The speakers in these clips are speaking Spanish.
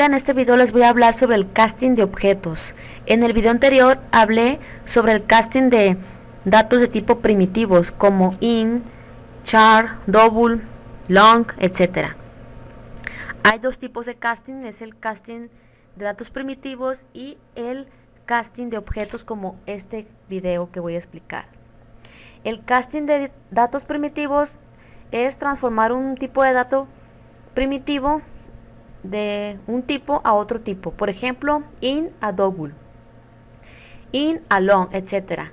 Hola, en este video les voy a hablar sobre el casting de objetos. En el video anterior hablé sobre el casting de datos de tipo primitivos como int, char, double, long, etc. Hay dos tipos de casting, es el casting de datos primitivos y el casting de objetos como este video que voy a explicar. El casting de datos primitivos es transformar un tipo de dato primitivo de un tipo a otro tipo, por ejemplo, int a double, int a long, etc.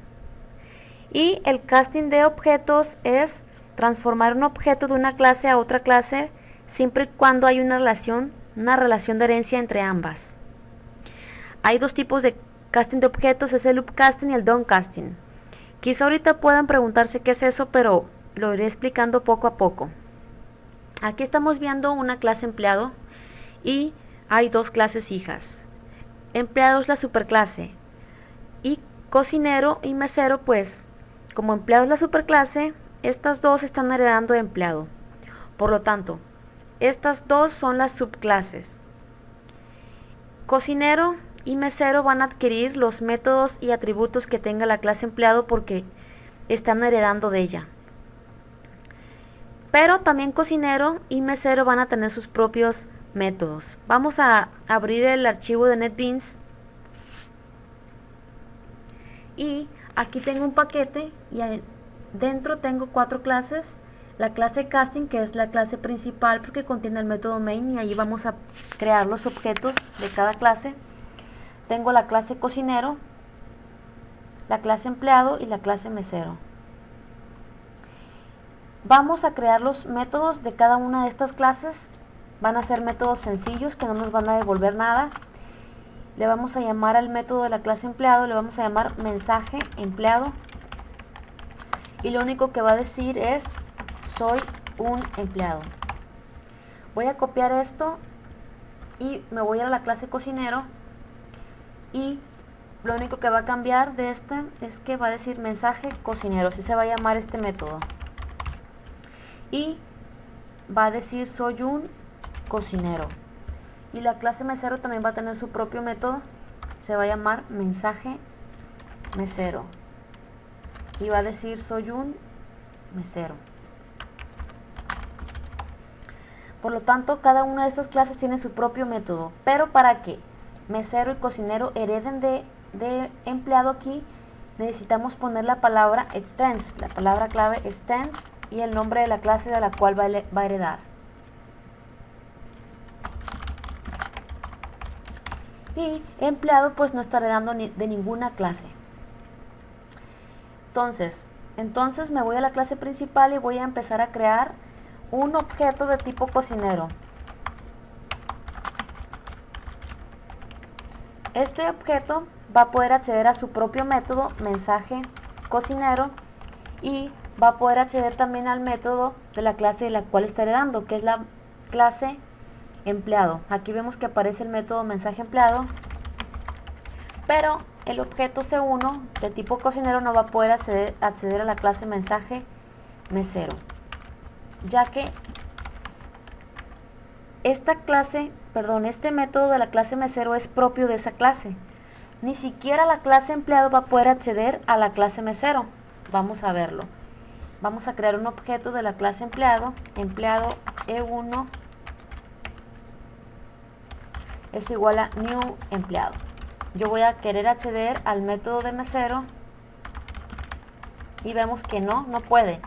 Y el casting de objetos es transformar un objeto de una clase a otra clase siempre y cuando hay una relación de herencia entre ambas. Hay dos tipos de casting de objetos, es el upcasting y el downcasting. Quizá ahorita puedan preguntarse qué es eso, pero lo iré explicando poco a poco. Aquí estamos viendo una clase empleado y hay dos clases hijas. Empleado es la superclase y cocinero y mesero, pues como empleado es la superclase, estas dos están heredando de empleado. Por lo tanto, estas dos son las subclases. Cocinero y mesero van a adquirir los métodos y atributos que tenga la clase empleado porque están heredando de ella. Pero también cocinero y mesero van a tener sus propios métodos. Vamos a abrir el archivo de NetBeans y aquí tengo un paquete y dentro tengo cuatro clases. La clase casting, que es la clase principal porque contiene el método main, y ahí vamos a crear los objetos de cada clase. Tengo la clase cocinero, la clase empleado y la clase mesero. Vamos a crear los métodos de cada una de estas clases. Van a ser métodos sencillos que no nos van a devolver nada. Le vamos a llamar al método de la clase empleado, le vamos a llamar mensaje empleado. Y lo único que va a decir es soy un empleado. Voy a copiar esto y me voy a la clase cocinero. Y lo único que va a cambiar de esta es que va a decir mensaje cocinero, así se va a llamar este método. Y va a decir soy un cocinero. Y la clase mesero también va a tener su propio método, se va a llamar mensaje mesero y va a decir soy un mesero. Por lo tanto, cada una de estas clases tiene su propio método, pero para que mesero y cocinero hereden de empleado, aquí necesitamos poner la palabra extends, la palabra clave extends y el nombre de la clase de la cual va a heredar. Y empleado pues no está heredando de ninguna clase. Entonces me voy a la clase principal y voy a empezar a crear un objeto de tipo cocinero. Este objeto va a poder acceder a su propio método mensaje cocinero y va a poder acceder también al método de la clase de la cual está heredando, que es la clase empleado. Aquí vemos que aparece el método mensaje empleado, pero el objeto C1 de tipo cocinero no va a poder acceder a la clase mensaje mesero, ya que este método de la clase mesero es propio de esa clase. Ni siquiera la clase empleado va a poder acceder a la clase mesero. Vamos a verlo. Vamos a crear un objeto de la clase empleado, empleado E1 es igual a new empleado. Yo voy a querer acceder al método de mesero y vemos que no puede.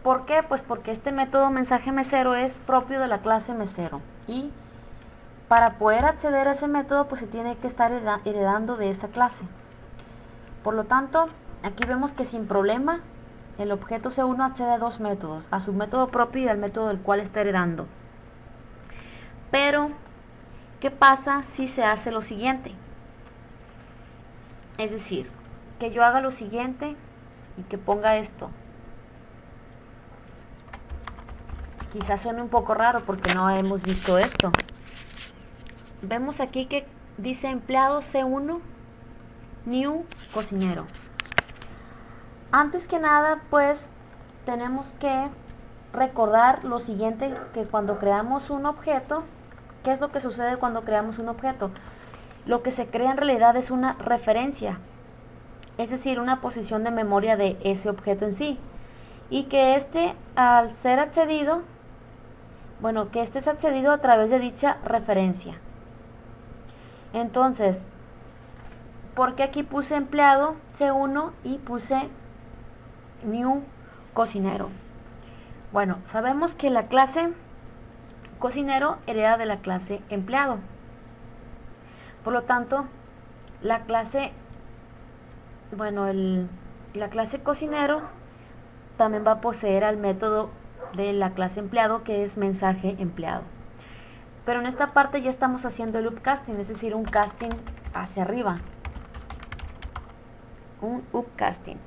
¿Por qué? Pues porque este método mensaje mesero es propio de la clase mesero y para poder acceder a ese método pues se tiene que estar heredando de esa clase. Por lo tanto, aquí vemos que sin problema el objeto C1 accede a dos métodos, a su método propio y al método del cual está heredando. Pero, ¿qué pasa si se hace lo siguiente? Es decir, que yo haga lo siguiente y que ponga esto. Quizás suene un poco raro porque no hemos visto esto. Vemos aquí que dice empleado C1 new cocinero. Antes que nada, pues tenemos que recordar lo siguiente, que cuando creamos un objeto ¿qué es lo que sucede cuando creamos un objeto? Lo que se crea en realidad es una referencia, es decir, una posición de memoria de ese objeto en sí. Y que al ser accedido, que este es accedido a través de dicha referencia. Entonces, ¿por qué aquí puse empleado C1 y puse new cocinero? Bueno, sabemos que la clase cocinero hereda de la clase empleado. Por lo tanto, la clase cocinero también va a poseer al método de la clase empleado, que es mensaje empleado. Pero en esta parte ya estamos haciendo el upcasting, es decir, un casting hacia arriba. Un upcasting.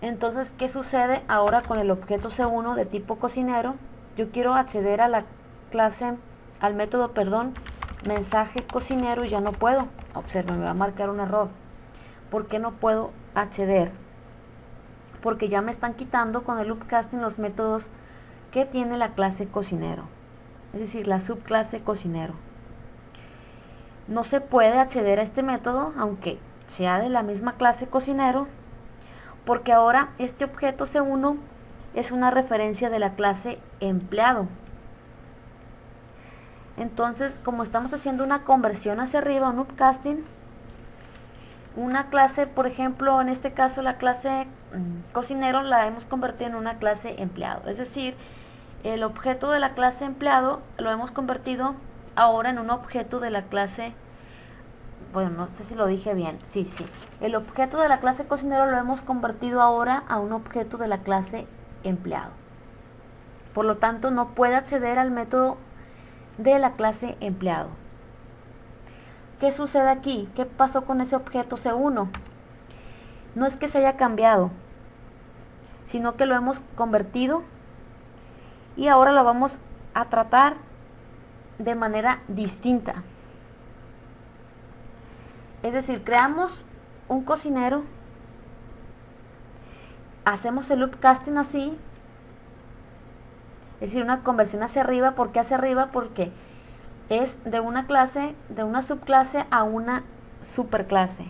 Entonces, ¿qué sucede ahora con el objeto C1 de tipo cocinero? Yo quiero acceder a la clase, al método, mensaje cocinero, y ya no puedo. Observen, me va a marcar un error. ¿Por qué no puedo acceder? Porque ya me están quitando con el upcasting los métodos que tiene la clase cocinero, es decir, la subclase cocinero. No se puede acceder a este método, aunque sea de la misma clase cocinero, porque ahora este objeto C1 es una referencia de la clase empleado. Entonces, como estamos haciendo una conversión hacia arriba, un upcasting, una clase, por ejemplo, en este caso la clase cocinero la hemos convertido en una clase empleado. Es decir, el objeto de la clase empleado lo hemos convertido ahora en un objeto de la clase, no sé si lo dije bien, sí. El objeto de la clase cocinero lo hemos convertido ahora a un objeto de la clase empleado. Por lo tanto, no puede acceder al método de la clase empleado. ¿Qué sucede aquí? ¿Qué pasó con ese objeto C1? No es que se haya cambiado, sino que lo hemos convertido y ahora lo vamos a tratar de manera distinta. Es decir, creamos un cocinero, hacemos el upcasting así, es decir, una conversión hacia arriba. ¿Por qué hacia arriba? Porque es de una clase, de una subclase a una superclase.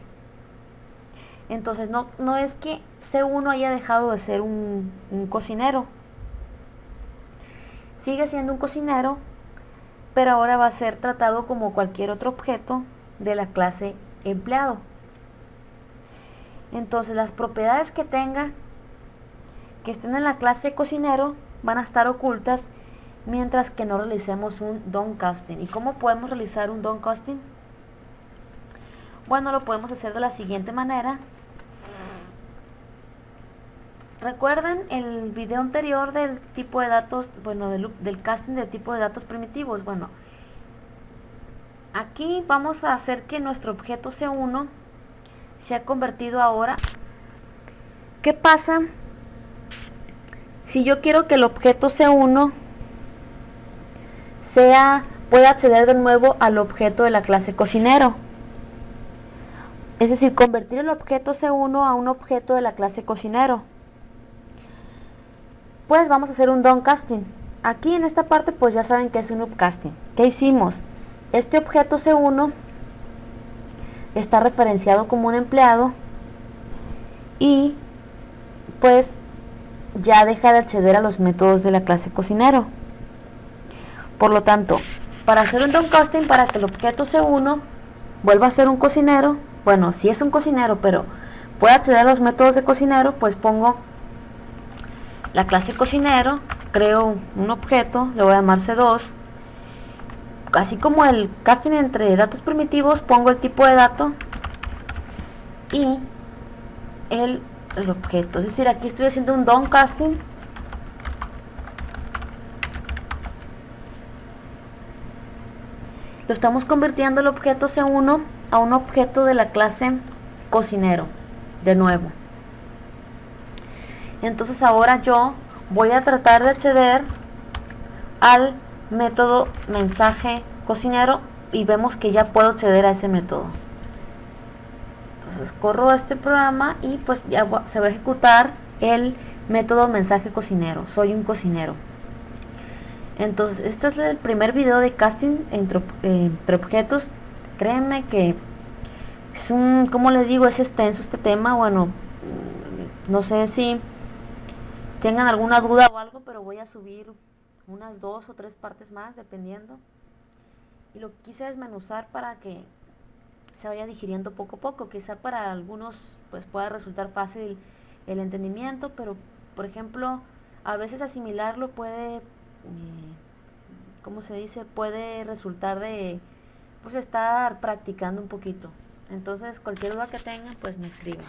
Entonces no es que C1 haya dejado de ser un cocinero. Sigue siendo un cocinero, pero ahora va a ser tratado como cualquier otro objeto de la clase empleado. Entonces las propiedades que tenga, que estén en la clase cocinero, van a estar ocultas mientras que no realicemos un downcasting. ¿Y cómo podemos realizar un downcasting? Bueno, lo podemos hacer de la siguiente manera. Recuerden el video anterior del tipo de datos, del casting del tipo de datos primitivos. Aquí vamos a hacer que nuestro objeto C1 se ha convertido ahora. ¿Qué pasa si yo quiero que el objeto C1 pueda acceder de nuevo al objeto de la clase cocinero? Es decir, convertir el objeto C1 a un objeto de la clase cocinero. Pues vamos a hacer un downcasting. Aquí en esta parte pues ya saben que es un upcasting. ¿Qué hicimos? Este objeto C1 está referenciado como un empleado y pues ya deja de acceder a los métodos de la clase cocinero. Por lo tanto, para hacer un downcasting, para que el objeto C1 vuelva a ser un cocinero, si es un cocinero pero puede acceder a los métodos de cocinero, pues pongo la clase cocinero, creo un objeto, le voy a llamar C2. Así como el casting entre datos primitivos, pongo el tipo de dato y el objeto. Es decir, aquí estoy haciendo un downcasting. Lo estamos convirtiendo el objeto C1 a un objeto de la clase cocinero, de nuevo. Entonces ahora yo voy a tratar de acceder al método mensaje cocinero y vemos que ya puedo acceder a ese método. Entonces corro este programa y pues ya se va a ejecutar el método mensaje cocinero. Soy un cocinero. Entonces, este es el primer video de casting entre objetos. Créanme que es un, como les digo, es extenso este tema. Bueno, no sé si tengan alguna duda o algo, pero voy a subir unas 2 o 3 partes más, dependiendo. Y lo quise desmenuzar para que se vaya digiriendo poco a poco. Quizá para algunos pues pueda resultar fácil el entendimiento, pero por ejemplo, a veces asimilarlo puede, ¿cómo se dice? Puede resultar de pues estar practicando un poquito. Entonces, cualquier duda que tengan, pues me escriben.